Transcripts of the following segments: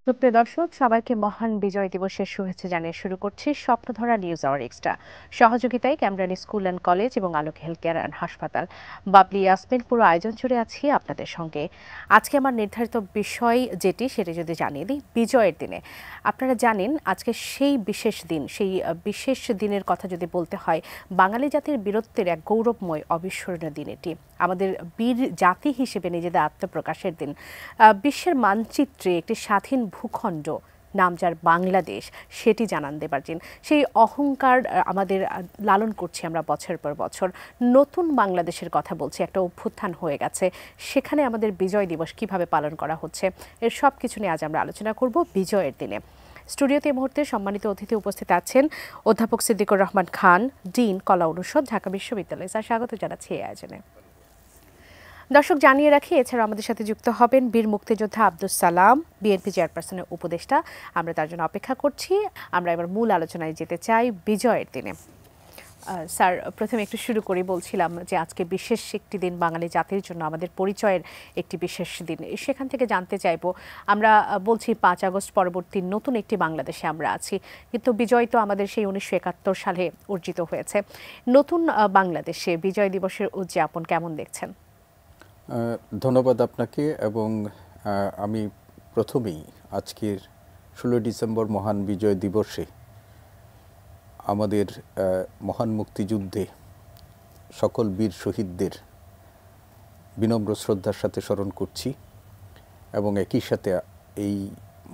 সুপ্রিয় দর্শক, সবাইকে মহান বিজয় দিবসের শুভেচ্ছা জানিয়ে শুরু করছি স্বপ্নধরা নিউজ আওয়ার এক্সট্রা। সহযোগিতায় ক্যামরানি স্কুল অ্যান্ড কলেজ এবং আলোক হেলথ কেয়ার অ্যান্ড হাসপাতাল। বাবলি ইয়াসমিন পুরো আয়োজন জুড়ে আছি আপনাদের সঙ্গে। আজকে আমার নির্ধারিত বিষয় যেটি সেটি যদি জানিয়ে দিই, বিজয়ের দিনে আপনারা জানেন আজকে সেই বিশেষ দিন, সেই বিশেষ দিনের কথা যদি বলতে হয়, বাঙালি জাতির বীরত্বের এক গৌরবময় অবিস্মরণীয় দিন এটি। আমাদের বীর জাতি হিসেবে নিজেদের আত্মপ্রকাশের দিন। বিশ্বের মানচিত্রে একটি স্বাধীন ভূখণ্ড, নাম যার বাংলাদেশ, সেটি জানান দেবার দিন। সেই অহংকার আমাদের লালন করছি আমরা বছর পর বছর। নতুন বাংলাদেশের কথা বলছি, একটা অভ্যুত্থান হয়ে গেছে, সেখানে আমাদের বিজয় দিবস কিভাবে পালন করা হচ্ছে, এর সব কিছু নিয়ে আজ আমরা আলোচনা করব বিজয়ের দিনে। স্টুডিওতে এই মুহূর্তে সম্মানিত অতিথি উপস্থিত আছেন অধ্যাপক সিদ্দিকুর রহমান খান, ডিন, কলা অনুষদ, ঢাকা বিশ্ববিদ্যালয়। স্যার, স্বাগত জানাচ্ছি এই আয়োজনে। দর্শক, জানিয়ে রাখি এছাড়া আমাদের সাথে যুক্ত হবেন বীর মুক্তিযোদ্ধা আব্দুস সালাম, বিএনপি চেয়ারপারসনের উপদেষ্টা। আমরা তার জন্য অপেক্ষা করছি। আমরা এবার মূল আলোচনায় যেতে চাই বিজয়ের দিনে। স্যার, প্রথমে একটু শুরু করি, বলছিলাম যে আজকে বিশেষ একটি দিন, বাঙালি জাতির জন্য আমাদের পরিচয়ের একটি বিশেষ দিন। সেখান থেকে জানতে চাইব, আমরা বলছি 5 আগস্ট পরবর্তী নতুন একটি বাংলাদেশে আমরা আছি, কিন্তু বিজয় তো আমাদের সেই 1971 সালে অর্জিত হয়েছে। নতুন বাংলাদেশে বিজয় দিবসের উদযাপন কেমন দেখছেন? ধন্যবাদ আপনাকে। এবং আমি প্রথমেই আজকের 16 ডিসেম্বর মহান বিজয় দিবসে আমাদের মহান মুক্তিযুদ্ধে সকল বীর শহীদদের বিনম্র শ্রদ্ধার সাথে স্মরণ করছি এবং একই সাথে এই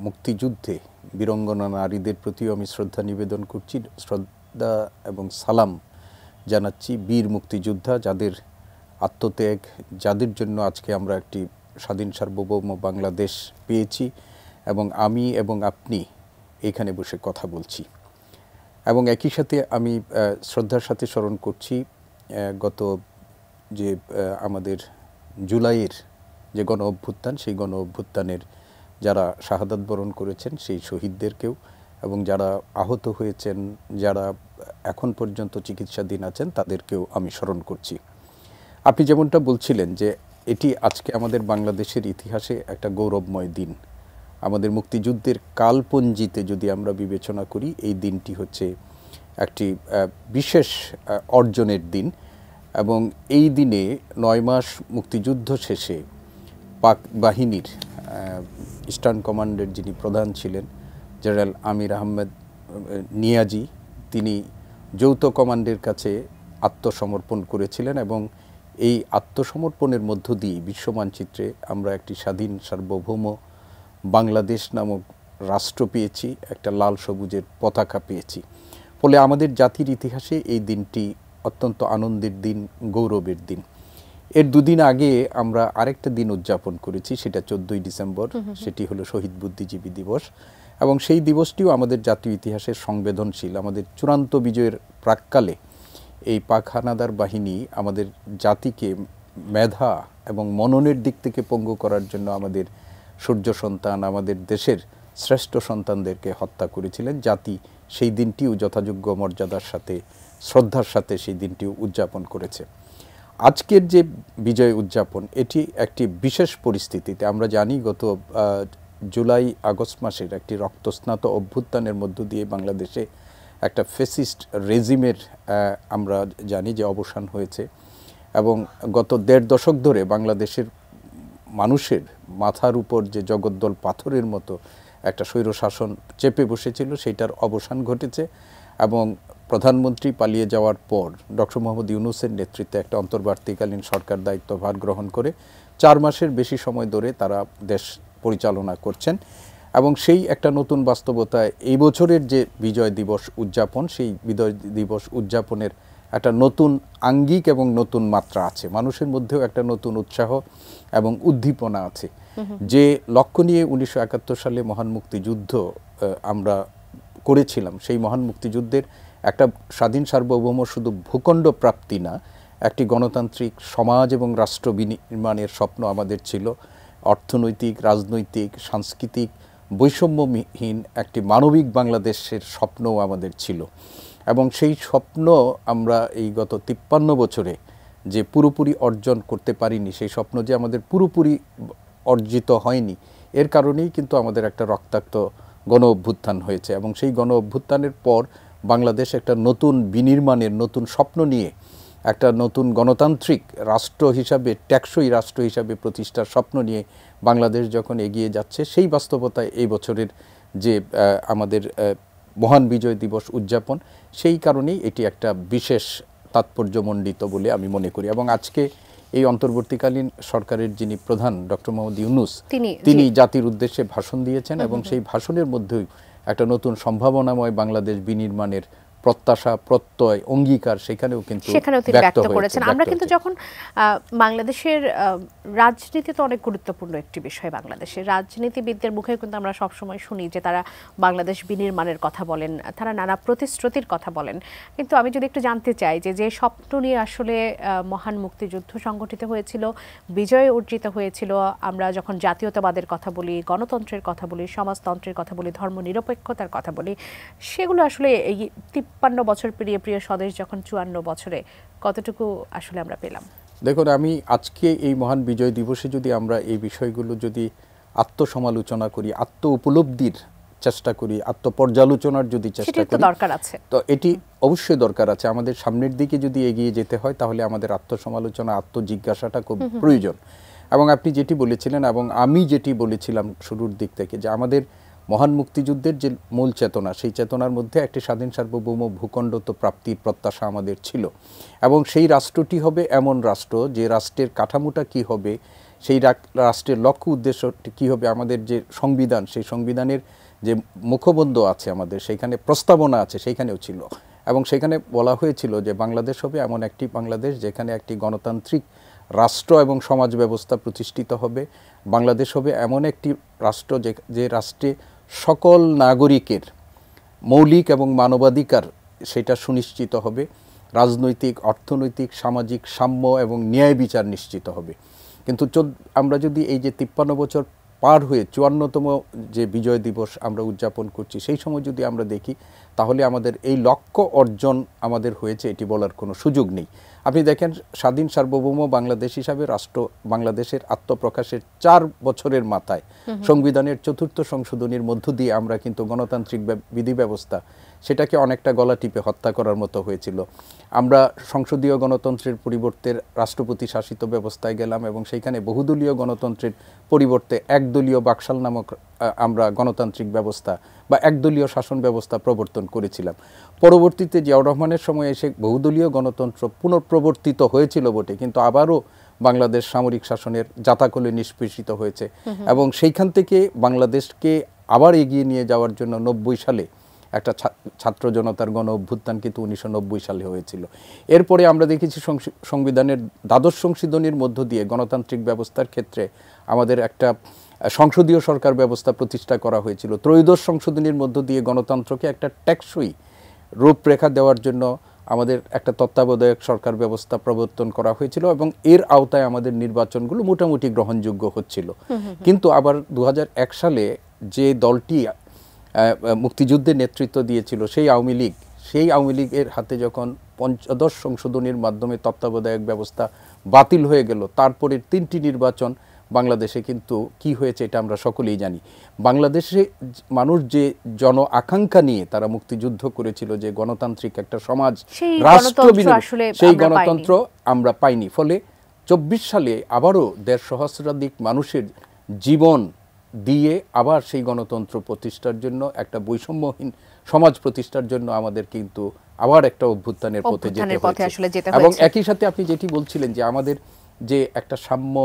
মুক্তিযুদ্ধে বীরঙ্গনা নারীদের প্রতিও আমি শ্রদ্ধা নিবেদন করছি, শ্রদ্ধা এবং সালাম জানাচ্ছি বীর মুক্তিযোদ্ধা, যাদের আত্মত্যাগ, যাদের জন্য আজকে আমরা একটি স্বাধীন সার্বভৌম বাংলাদেশ পেয়েছি এবং আমি এবং আপনি এখানে বসে কথা বলছি। এবং একই সাথে আমি শ্রদ্ধার সাথে স্মরণ করছি গত যে আমাদের জুলাইয়ের যে গণ অভ্যুত্থান, সেই গণ অভ্যুত্থানের যারা শাহাদাত বরণ করেছেন সেই শহীদদেরকেও, এবং যারা আহত হয়েছেন, যারা এখন পর্যন্ত চিকিৎসাধীন আছেন, তাদেরকেও আমি স্মরণ করছি। আপনি যেমনটা বলছিলেন যে এটি আজকে আমাদের বাংলাদেশের ইতিহাসে একটা গৌরবময় দিন। আমাদের মুক্তিযুদ্ধের কালপঞ্জিতে যদি আমরা বিবেচনা করি, এই দিনটি হচ্ছে একটি বিশেষ অর্জনের দিন। এবং এই দিনে 9 মাস মুক্তিযুদ্ধ শেষে পাক বাহিনীর ইস্টার্ন কমান্ডের যিনি প্রধান ছিলেন, জেনারেল আমির আহমেদ নিয়াজি, তিনি যৌথ কমান্ডের কাছে আত্মসমর্পণ করেছিলেন এবং এই আত্মসমর্পণের মধ্য দিয়ে বিশ্বমানচিত্রে আমরা একটি স্বাধীন সার্বভৌম বাংলাদেশ নামক রাষ্ট্র পেয়েছি, একটা লাল সবুজের পতাকা পেয়েছি। ফলে আমাদের জাতির ইতিহাসে এই দিনটি অত্যন্ত আনন্দের দিন, গৌরবের দিন। এর দুদিন আগে আমরা আরেকটা দিন উদযাপন করেছি, সেটা 14ই ডিসেম্বর, সেটি হলো শহীদ বুদ্ধিজীবী দিবস। এবং সেই দিবসটিও আমাদের জাতীয় ইতিহাসের সংবেদনশীল। আমাদের চূড়ান্ত বিজয়ের প্রাক্কালে এই পাক হানাদার বাহিনী আমাদের জাতিকে মেধা এবং মননের দিক থেকে পঙ্গু করার জন্য আমাদের সূর্য সন্তান, আমাদের দেশের শ্রেষ্ঠ সন্তানদেরকে হত্যা করেছিলেন। জাতি সেই দিনটিও যথাযোগ্য মর্যাদার সাথে, শ্রদ্ধার সাথে সেই দিনটিও উদযাপন করেছে। আজকের যে বিজয় উদযাপন, এটি একটি বিশেষ পরিস্থিতিতে। আমরা জানি গত জুলাই আগস্ট মাসের একটি রক্তস্নাত অভ্যুত্থানের মধ্য দিয়ে বাংলাদেশে একটা ফ্যাসিস্ট রেজিমের আমরা জানি যে অবসান হয়েছে। এবং গত 1.5 দশক ধরে বাংলাদেশের মানুষের মাথার উপর যে জগদ্দল পাথরের মতো একটা স্বৈরশাসন চেপে বসেছিল, সেইটার অবসান ঘটেছে। এবং প্রধানমন্ত্রী পালিয়ে যাওয়ার পর ডক্টর মোহাম্মদ ইউনূসের নেতৃত্বে একটা অন্তর্বর্তীকালীন সরকার দায়িত্বভার গ্রহণ করে 4 মাসের বেশি সময় ধরে তারা দেশ পরিচালনা করছেন। এবং সেই একটা নতুন বাস্তবতায় এই বছরের যে বিজয় দিবস উদযাপন, সেই বিজয় দিবস উদযাপনের একটা নতুন আঙ্গিক এবং নতুন মাত্রা আছে। মানুষের মধ্যেও একটা নতুন উৎসাহ এবং উদ্দীপনা আছে। যে লক্ষ্য নিয়ে 1971 সালে মহান মুক্তিযুদ্ধ আমরা করেছিলাম, সেই মহান মুক্তিযুদ্ধের একটা স্বাধীন সার্বভৌম শুধু ভূখণ্ড প্রাপ্তি না, একটি গণতান্ত্রিক সমাজ এবং রাষ্ট্র বিনির্মাণের স্বপ্ন আমাদের ছিল। অর্থনৈতিক, রাজনৈতিক, সাংস্কৃতিক বৈষম্যহীন একটি মানবিক বাংলাদেশের স্বপ্নও আমাদের ছিল। এবং সেই স্বপ্ন আমরা এই গত 53 বছরে যে পুরোপুরি অর্জন করতে পারিনি, সেই স্বপ্ন যে আমাদের পুরোপুরি অর্জিত হয়নি, এর কারণেই কিন্তু আমাদের একটা রক্তাক্ত গণ অভ্যুত্থান হয়েছে এবং সেই গণ অভ্যুত্থানের পর বাংলাদেশ একটা নতুন বিনির্মাণের নতুন স্বপ্ন নিয়ে একটা নতুন গণতান্ত্রিক রাষ্ট্র হিসাবে টেকসই রাষ্ট্র হিসাবে প্রতিষ্ঠার স্বপ্ন নিয়ে বাংলাদেশ যখন এগিয়ে যাচ্ছে, সেই বাস্তবতায় এই বছরের যে আমাদের মহান বিজয় দিবস উদযাপন, সেই কারণেই এটি একটা বিশেষ তাৎপর্যমণ্ডিত বলে আমি মনে করি। এবং আজকে এই অন্তর্বর্তীকালীন সরকারের যিনি প্রধান ডক্টর মোহাম্মদ ইউনূস, তিনি জাতির উদ্দেশ্যে ভাষণ দিয়েছেন এবং সেই ভাষণের মধ্যেই একটা নতুন সম্ভাবনাময় বাংলাদেশ বিনির্মাণের প্রত্যাশা, প্রত্যয়, অঙ্গীকার সেখানেও তিনি ব্যক্ত করেছেন। আমরা কিন্তু যখন বাংলাদেশের রাজনীতি তো অনেক গুরুত্বপূর্ণ একটি বিষয়, বাংলাদেশের রাজনীতিবিদদের মুখে কিন্তু আমরা সবসময় শুনি যে তারা বাংলাদেশ বিনির্মাণের কথা বলেন, তারা নানা প্রতিশ্রুতির কথা বলেন। কিন্তু আমি যদি একটু জানতে চাই যে স্বপ্ন নিয়ে আসলে মহান মুক্তিযুদ্ধ সংগঠিত হয়েছিল, বিজয় অর্জিত হয়েছিল, আমরা যখন জাতীয়তাবাদের কথা বলি, গণতন্ত্রের কথা বলি, সমাজতন্ত্রের কথা বলি, ধর্মনিরপেক্ষতার কথা বলি, সেগুলো আসলে এই 53 বছর পেরিয়ে প্রিয় স্বদেশ যখন 54 বছরে কতটুকু আসলে আমরা পেলাম? দেখুন, আমি আজকে এই মহান বিজয় দিবসে যদি আমরা এই বিষয়গুলো যদি আত্মসমালোচনা করি, আত্ম উপলব্ধির চেষ্টা করি, আত্মপর্যালোচনার যদি চেষ্টা করি, দরকার আছে, তো এটি অবশ্যই দরকার আছে। আমাদের সামনের দিকে যদি এগিয়ে যেতে হয় তাহলে আমাদের আত্মসমালোচনা, আত্মজিজ্ঞাসাটা খুব প্রয়োজন। এবং আপনি যেটি বলেছিলেন এবং আমি যেটি বলেছিলাম শুরুর দিক থেকে, যে আমাদের মহান মুক্তিযুদ্ধের যে মূল চেতনা, সেই চেতনার মধ্যে একটি স্বাধীন সার্বভৌম ভূখণ্ড প্রাপ্তির প্রত্যাশা আমাদের ছিল। এবং সেই রাষ্ট্রটি হবে এমন রাষ্ট্র যে রাষ্ট্রের কাঠামোটা কি হবে, সেই রাষ্ট্রের লক্ষ্য উদ্দেশ্যটি কী হবে, আমাদের যে সংবিধান, সেই সংবিধানের যে মুখবন্ধ আছে আমাদের, সেইখানে প্রস্তাবনা আছে, সেইখানেও ছিল। এবং সেখানে বলা হয়েছিল যে বাংলাদেশ হবে এমন একটি বাংলাদেশ যেখানে একটি গণতান্ত্রিক রাষ্ট্র এবং সমাজ ব্যবস্থা প্রতিষ্ঠিত হবে। বাংলাদেশ হবে এমন একটি রাষ্ট্র যে রাষ্ট্রে সকল নাগরিকের মৌলিক এবং মানবাধিকার সেটা সুনিশ্চিত হবে, রাজনৈতিক, অর্থনৈতিক, সামাজিক সাম্য এবং ন্যায় বিচার নিশ্চিত হবে। কিন্তু আমরা যদি এই যে 53 বছর পার হয়ে 54তম যে বিজয় দিবস আমরা উদযাপন করছি, সেই সময় যদি আমরা দেখি, তাহলে আমাদের এই লক্ষ্য অর্জন আমাদের হয়েছে এটি বলার কোনো সুযোগ নেই। আপনি দেখেন, স্বাধীন সার্বভৌম বাংলাদেশ হিসাবে রাষ্ট্র বাংলাদেশের আত্মপ্রকাশের 4 বছরের মাথায় সংবিধানের 4র্থ সংশোধনীর মধ্য দিয়ে আমরা কিন্তু গণতান্ত্রিক বিধি ব্যবস্থা সেটাকে অনেকটা গলা টিপে হত্যা করার মতো হয়েছিল। আমরা সংসদীয় গণতন্ত্রের পরিবর্তে রাষ্ট্রপতি শাসিত ব্যবস্থায় গেলাম এবং সেইখানে বহুদলীয় গণতন্ত্রের পরিবর্তে একদলীয় বাকশাল নামক আমরা গণতান্ত্রিক ব্যবস্থা বা একদলীয় শাসন ব্যবস্থা প্রবর্তন করেছিলাম। পরবর্তীতে জিয়াউর রহমানের সময় এসে বহুদলীয় গণতন্ত্র পুনঃপ্রবর্তিত হয়েছিল বটে, কিন্তু আবারও বাংলাদেশ সামরিক শাসনের জাতাকলে নিষ্পেষিত হয়েছে। এবং সেইখান থেকে বাংলাদেশকে আবার এগিয়ে নিয়ে যাওয়ার জন্য 90 সালে একটা ছাত্র জনতার গণ অভ্যুত্থান কিন্তু 1990 সালে হয়েছিল। এরপরে আমরা দেখেছি সংবিধানের দ্বাদশ সংশোধনীর মধ্য দিয়ে গণতান্ত্রিক ব্যবস্থার ক্ষেত্রে আমাদের একটা সংসদীয় সরকার ব্যবস্থা প্রতিষ্ঠা করা হয়েছিল। ত্রয়োদশ সংশোধনীর মধ্য দিয়ে গণতন্ত্রকে একটা টেকসই রূপরেখা দেওয়ার জন্য আমাদের একটা তত্ত্বাবধায়ক সরকার ব্যবস্থা প্রবর্তন করা হয়েছিল এবং এর আওতায় আমাদের নির্বাচনগুলো মোটামুটি গ্রহণযোগ্য হচ্ছিল। কিন্তু আবার 2001 সালে যে দলটি মুক্তিযুদ্ধের নেতৃত্ব দিয়েছিল, সেই আওয়ামী লীগের হাতে যখন পঞ্চদশ সংশোধনীর মাধ্যমে তত্ত্বাবধায়ক ব্যবস্থা বাতিল হয়ে গেল, তারপরে 3টি নির্বাচন বাংলাদেশে কিন্তু কি হয়েছে এটা আমরা সকলেই জানি। বাংলাদেশে মানুষ যে জন আকাঙ্ক্ষা নিয়ে তারা মুক্তিযুদ্ধ করেছিল, যে গণতান্ত্রিক একটা সমাজ, রাষ্ট্র, সেই গণতন্ত্র আমরা পাইনি। ফলে 24 সালে আবারও 1.5 সহস্রাধিক মানুষের জীবন দিয়ে আবার সেই গণতন্ত্র প্রতিষ্ঠার জন্য, একটা বৈষম্যহীন সমাজ প্রতিষ্ঠার জন্য আমাদের কিন্তু আবার একটা অভ্যুত্থানের পথে যেতে হয়েছে। এবং একই সাথে আপনি যেটি বলছিলেন যে আমাদের যে একটা সাম্য,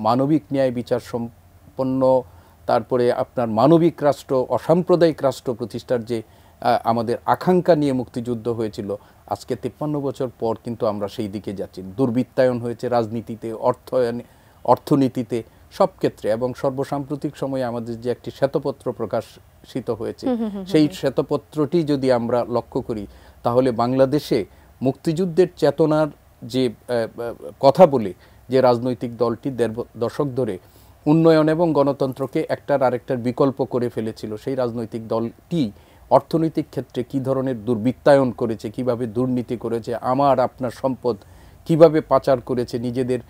মানবিক ন্যায় বিচার সম্পন্ন, তারপরে আপনার মানবিক রাষ্ট্র, অসাম্প্রদায়িক রাষ্ট্র প্রতিষ্ঠার যে আমাদের আকাঙ্ক্ষা নিয়ে মুক্তিযুদ্ধ হয়েছিল, আজকে 53 বছর পর কিন্তু আমরা সেই দিকে যাচ্ছি। দুর্বৃত্তায়ন হয়েছে রাজনীতিতে, অর্থনীতিতে, সব ক্ষেত্রে। এবং সর্বসাম্প্রতিক সময়ে আমাদের যে একটি শ্বেতপত্র প্রকাশিত হয়েছে, সেই শ্বেতপত্রটি যদি আমরা লক্ষ্য করি, তাহলে বাংলাদেশে মুক্তিযুদ্ধের চেতনার যে কথা বলে যে রাজনৈতিক দলটি 1.5 দশক ধরে উন্নয়ন এবং গণতন্ত্রকে একটার আরেকটার বিকল্প করে ফেলেছিল, সেই রাজনৈতিক দলটি অর্থনৈতিক ক্ষেত্রে কি ধরনের দুর্বৃত্তায়ন করেছে, কিভাবে দুর্নীতি করেছে, আমার আপনার সম্পদ কিভাবে পাচার করেছে, নিজেদের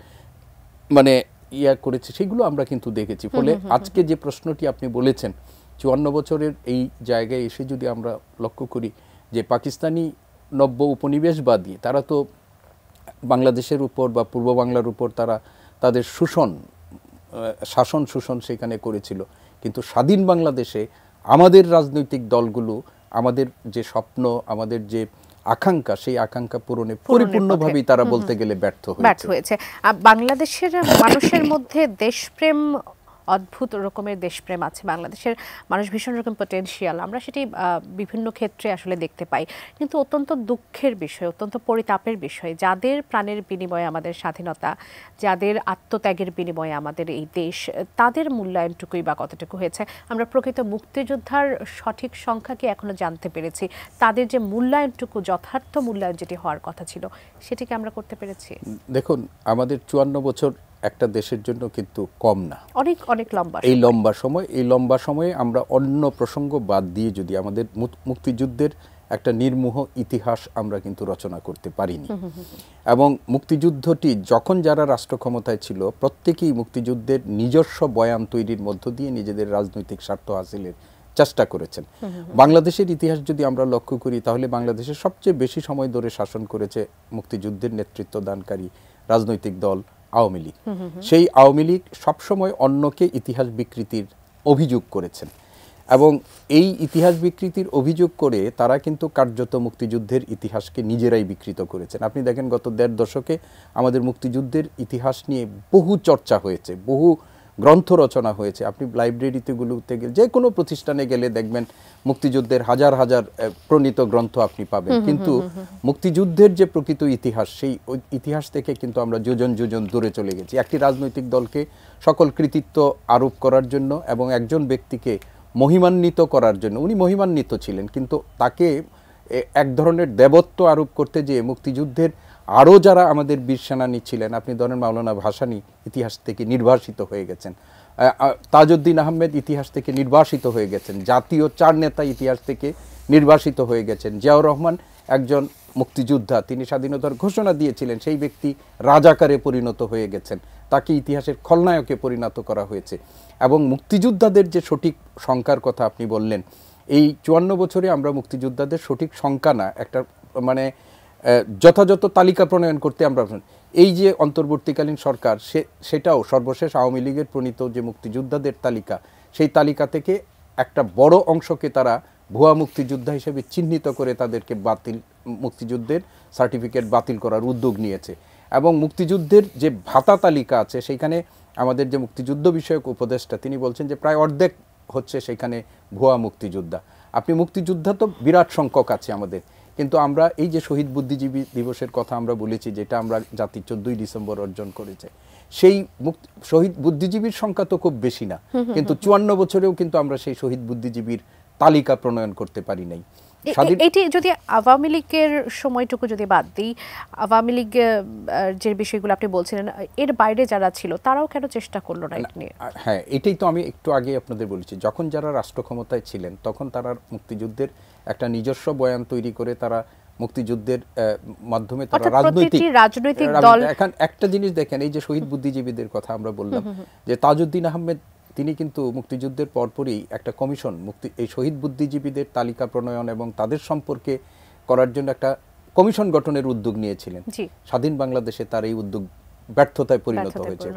মানে ইয়া করেছে সেগুলো আমরা কিন্তু দেখেছি। ফলে আজকে যে প্রশ্নটি আপনি বলেছেন 54 বছরের এই জায়গায় এসে যদি আমরা লক্ষ্য করি যে পাকিস্তানি নব্য উপনিবেশবাদী তারা তো বাংলাদেশের উপর বা পূর্ব বাংলার উপর তারা তাদের শাসন শোষণ সেখানে করেছিল, কিন্তু স্বাধীন বাংলাদেশে আমাদের রাজনৈতিক দলগুলো আমাদের যে স্বপ্ন, আমাদের যে আকাঙ্ক্ষা, সেই আকাঙ্ক্ষা পূরণে পরিপূর্ণভাবেই তারা বলতে গেলে ব্যর্থ হয়েছে। বাংলাদেশের মানুষের মধ্যে দেশপ্রেম, অদ্ভুত রকমের দেশপ্রেম আছে। বাংলাদেশের মানুষ ভীষণ রকম পটেনশিয়াল, আমরা সেটি বিভিন্ন ক্ষেত্রে আসলে দেখতে পাই। কিন্তু অত্যন্ত দুঃখের বিষয়, অত্যন্ত পরিতাপের বিষয়, যাদের প্রাণের বিনিময়ে আমাদের স্বাধীনতা, যাদের আত্মত্যাগের বিনিময়ে আমাদের এই দেশ, তাদের মূল্যায়নটুকুই বা কতটুকু হয়েছে? আমরা প্রকৃত মুক্তিযোদ্ধার সঠিক সংখ্যা কি এখনো জানতে পেরেছি? তাদের যে মূল্যায়নটুকু, যথার্থ মূল্যায়ন যেটি হওয়ার কথা ছিল, সেটিকে আমরা করতে পেরেছি? দেখুন, আমাদের 54 বছর একটা দেশের জন্য কিন্তু কম না, অনেক অনেক লম্বা। এই লম্বা সময়ে আমরা অন্য প্রসঙ্গ বাদ দিয়ে যদি আমাদের মুক্তিযুদ্ধের একটা নির্মোহ ইতিহাস আমরা কিন্তু রচনা করতে পারিনি। এবং মুক্তিযুদ্ধটি যখন যারা রাষ্ট্র ক্ষমতায় ছিল প্রত্যেকেই মুক্তিযুদ্ধের নিজস্ব বয়ান তৈরির মধ্য দিয়ে নিজেদের রাজনৈতিক স্বার্থ হাসিলের চেষ্টা করেছেন। বাংলাদেশের ইতিহাস যদি আমরা লক্ষ্য করি তাহলে বাংলাদেশের সবচেয়ে বেশি সময় ধরে শাসন করেছে মুক্তিযুদ্ধের নেতৃত্ব দানকারী রাজনৈতিক দল আওয়ামী লীগ। সেই আওয়ামী লীগ সবসময় অন্যকে ইতিহাস বিকৃতির অভিযোগ করেছেন এবং এই ইতিহাস বিকৃতির অভিযোগ করে তারা কিন্তু কার্যত মুক্তিযুদ্ধের ইতিহাসকে নিজেরাই বিকৃত করেছেন। আপনি দেখেন গত 1.5 দশকে আমাদের মুক্তিযুদ্ধের ইতিহাস নিয়ে বহু চর্চা হয়েছে, বহু গ্রন্থ রচনা হয়েছে। আপনি লাইব্রেরিতেগুলোতে গেলে, যে কোনো প্রতিষ্ঠানে গেলে দেখবেন মুক্তিযুদ্ধের হাজার হাজার প্রণীত গ্রন্থ আপনি পাবেন, কিন্তু মুক্তিযুদ্ধের যে প্রকৃত ইতিহাস, সেই ইতিহাস থেকে কিন্তু আমরা যোজন যোজন দূরে চলে গেছি। একটি রাজনৈতিক দলকে সকল কৃতিত্ব আরোপ করার জন্য এবং একজন ব্যক্তিকে মহিমান্বিত করার জন্য, উনি মহিমান্বিত ছিলেন, কিন্তু তাকে এক ধরনের দেবত্ব আরোপ করতে যেয়ে মুক্তিযুদ্ধের আরও যারা আমাদের বীর সেনানী ছিলেন, আপনি ধরেন মাওলানা ভাসানী ইতিহাস থেকে নির্বাসিত হয়ে গেছেন, তাজউদ্দিন আহমেদ ইতিহাস থেকে নির্বাসিত হয়ে গেছেন, জাতীয় 4 নেতা ইতিহাস থেকে নির্বাসিত হয়ে গেছেন। জিয়াউর রহমান একজন মুক্তিযোদ্ধা, তিনি স্বাধীনতার ঘোষণা দিয়েছিলেন, সেই ব্যক্তি রাজাকারে পরিণত হয়ে গেছেন, তাকে ইতিহাসের খলনায়কে পরিণত করা হয়েছে। এবং মুক্তিযোদ্ধাদের যে সঠিক সংখ্যার কথা আপনি বললেন, এই 54 বছরে আমরা মুক্তিযোদ্ধাদের সঠিক সংখ্যা না, একটা মানে যথাযথ তালিকা প্রণয়ন করতে আমরা, এই যে অন্তর্বর্তীকালীন সরকার সেটাও সর্বশেষ আওয়ামী লীগের প্রণীত যে মুক্তিযোদ্ধাদের তালিকা, সেই তালিকা থেকে একটা বড় অংশকে তারা ভুয়া মুক্তিযোদ্ধা হিসেবে চিহ্নিত করে তাদেরকে মুক্তিযুদ্ধের সার্টিফিকেট বাতিল করার উদ্যোগ নিয়েছে। এবং মুক্তিযুদ্ধের যে ভাতা তালিকা আছে সেইখানে আমাদের যে মুক্তিযুদ্ধ বিষয়ক উপদেষ্টা তিনি বলছেন যে প্রায় অর্ধেক হচ্ছে সেখানে ভুয়া মুক্তিযোদ্ধা। আপনি মুক্তিযোদ্ধা তো বিরাট সংখ্যক আছে আমাদের, কিন্তু আমরা এই যে শহীদ বুদ্ধিজীবী দিবসের কথা আমরা বলেছি, যেটা আমরা জাতি 14ই ডিসেম্বর অর্জন করেছে, সেই শহীদ বুদ্ধিজীবীর সংখ্যা তো খুব বেশি না, কিন্তু 54 বছরেও কিন্তু আমরা সেই শহীদ বুদ্ধিজীবীর তালিকা প্রণয়ন করতে পারি নাই। এটি যদি আওয়ামী লীগের সময়টুকু যদি বাদ দিই, আওয়ামী লীগ যে বিষয়গুলো আপনি বলছিলেন, এর বাইরে যারা ছিল তারাও কেন চেষ্টা করলো না? হ্যাঁ, এটাই তো আমি একটু আগে আপনাদের বলেছি, যখন যারা রাষ্ট্র ক্ষমতায় ছিলেন তখন তারা মুক্তিযুদ্ধের একটা নিজস্ব বয়ান তৈরি করে তারা মুক্তিযুদ্ধের মাধ্যমে তারা রাজনৈতিক দল। এখন একটা জিনিস দেখেন, এই যে শহীদ বুদ্ধিজীবীদের কথা আমরা বললাম, যে তাজউদ্দিন আহমেদ তিনি কিন্তু মুক্তিযুদ্ধের পরপরই একটা কমিশন এই শহীদ বুদ্ধিজীবীদের তালিকা প্রণয়ন এবং তাদের সম্পর্কে করার জন্য একটা কমিশন গঠনের উদ্যোগ নিয়েছিলেন। স্বাধীন বাংলাদেশে তার এই উদ্যোগ ব্যর্থতায় পরিণত হয়েছে।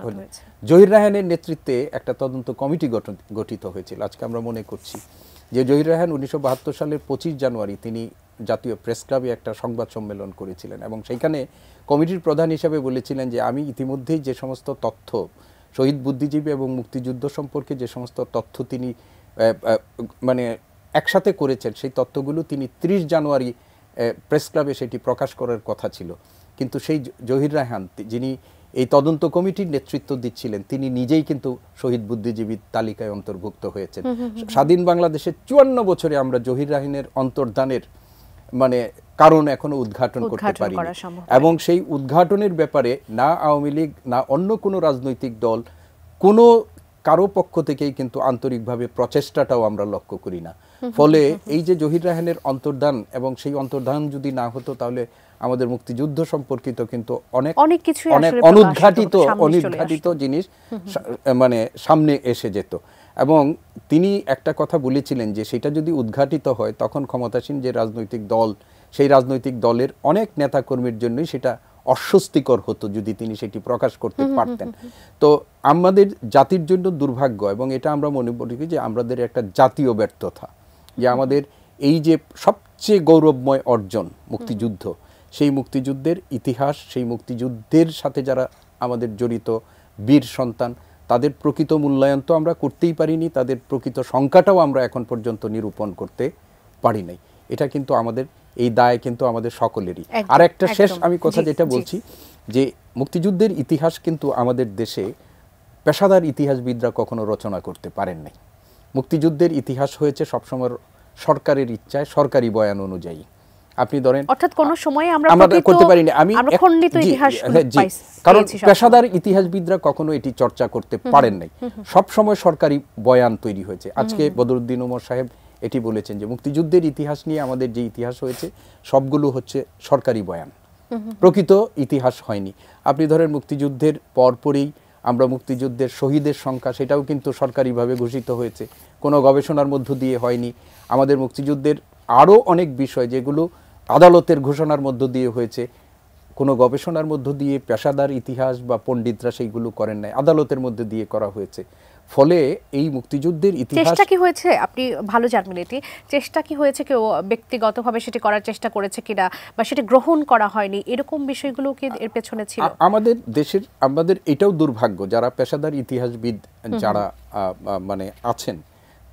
জহির রায়হানের নেতৃত্বে একটা তদন্ত কমিটি গঠিত হয়েছিল। আজকে আমরা মনে করছি যে জহির রায়হান 1972 সালের 25 জানুয়ারি তিনি জাতীয় প্রেস ক্লাবে একটা সংবাদ সম্মেলন করেছিলেন এবং সেইখানে কমিটির প্রধান হিসেবে বলেছিলেন যে আমি ইতিমধ্যেই যে সমস্ত তথ্য শহীদ বুদ্ধিজীবী এবং মুক্তিযুদ্ধ সম্পর্কে যে সমস্ত তথ্য তিনি মানে একসাথে করেছেন, সেই তথ্যগুলো তিনি 30 জানুয়ারি প্রেস ক্লাবে সেটি প্রকাশ করার কথা ছিল, কিন্তু সেই জহির রায়হান যিনি এই তদন্ত কমিটির নেতৃত্ব দিচ্ছিলেন তিনি নিজেই কিন্তু শহীদ বুদ্ধিজীবীর তালিকায় অন্তর্ভুক্ত হয়েছেন। স্বাধীন বাংলাদেশের 54 বছরে আমরা জহির রায়হানের অন্তর্ধানের মানে কারণ এখনো উদ্ঘাটন করতে পারিনি, এবং সেই উদ্ঘাটনের ব্যাপারে না আওয়ামী লীগ না অন্য কোনো রাজনৈতিক দল কোনো কারো পক্ষ থেকেই কিন্তু আন্তরিকভাবে প্রচেষ্টাটাও আমরা লক্ষ্য করি না। ফলে এই যে জহির রায়হানের অন্তর্ধান, এবং সেই অন্তর্ধান যদি না হতো তাহলে আমাদের মুক্তিযুদ্ধ সম্পর্কিত কিন্তু অনেক কিছুই অনেক আসলে অনুদ্ঘাটিত জিনিস মানে সামনে এসে যেত। এবং তিনি একটা কথা বলেছিলেন যে সেটা যদি উদ্ঘাটিত হয় তখন ক্ষমতাসীন যে রাজনৈতিক দল, সেই রাজনৈতিক দলের অনেক নেতাকর্মীর জন্যই সেটা অস্বস্তিকর হতো যদি তিনি সেটি প্রকাশ করতে পারতেন। তো আমাদের জাতির জন্য দুর্ভাগ্য, এবং এটা আমরা মনে করি যে আমাদের একটা জাতীয় ব্যর্থতা, যে আমাদের এই যে সবচেয়ে গৌরবময় অর্জন মুক্তিযুদ্ধ, সেই মুক্তিযুদ্ধের ইতিহাস, সেই মুক্তিযুদ্ধের সাথে যারা আমাদের জড়িত বীর সন্তান, তাদের প্রকৃত মূল্যায়ন তো আমরা করতেই পারিনি, তাদের প্রকৃত সংখ্যাটাও আমরা এখন পর্যন্ত নিরূপণ করতে পারি নাই। এটা কিন্তু আমাদের, এই দায় কিন্তু আমাদের সকলেরই। আর একটা শেষ আমি কথা যেটা বলছি, যে মুক্তিযুদ্ধের ইতিহাস কিন্তু আমাদের দেশে পেশাদার ইতিহাসবিদরা কখনো রচনা করতে পারেন নাই। মুক্তিযুদ্ধের ইতিহাস হয়েছে সবসময় সরকারের ইচ্ছায়, সরকারি বয়ান অনুযায়ী। আপনি ধরেন অর্থাৎ কোন সময় আমরা করতে পারিনি, কারণ পেশাদার ইতিহাসবিদরা কখনো এটি চর্চা করতে পারেন নাই। সব সময় সরকারি বয়ান তৈরি হয়েছে। আজকে বদরুদ্দিন ওমর সাহেব এটি বলেছেন যে মুক্তিযুদ্ধের ইতিহাস নিয়ে আমাদের যে ইতিহাস হয়েছে সবগুলো হচ্ছে সরকারি বয়ান, প্রকৃত ইতিহাস হয়নি। আপনি ধরেন মুক্তিযুদ্ধের পরপরই আমরা মুক্তিযুদ্ধের শহীদের সংখ্যা, সেটাও কিন্তু সরকারিভাবে ঘোষিত হয়েছে, কোনো গবেষণার মধ্য দিয়ে হয়নি। আমাদের মুক্তিযুদ্ধের আরও অনেক বিষয় যেগুলো আদালতের ঘোষণার মধ্য দিয়ে হয়েছে, কোনো গবেষণার মধ্য দিয়ে পেশাদার ইতিহাস বা পণ্ডিতরা সেইগুলো করেন নাই, আদালতের মধ্যে দিয়ে করা হয়েছে। ফলে এই মুক্তিযুদ্ধের ইতিহাস চেষ্টা কি হয়েছে, আপনি ভালো জানবেন, এটি চেষ্টা কি হয়েছে, কেউ ব্যক্তিগতভাবে সেটি করার চেষ্টা করেছে কিনা, বা সেটি গ্রহণ করা হয়নি, এরকম বিষয়গুলো কি এর পেছনে ছিল? আমাদের দেশের, আমাদের এটাও দুর্ভাগ্য, যারা পেশাদার ইতিহাসবিদ যারা মানে আছেন,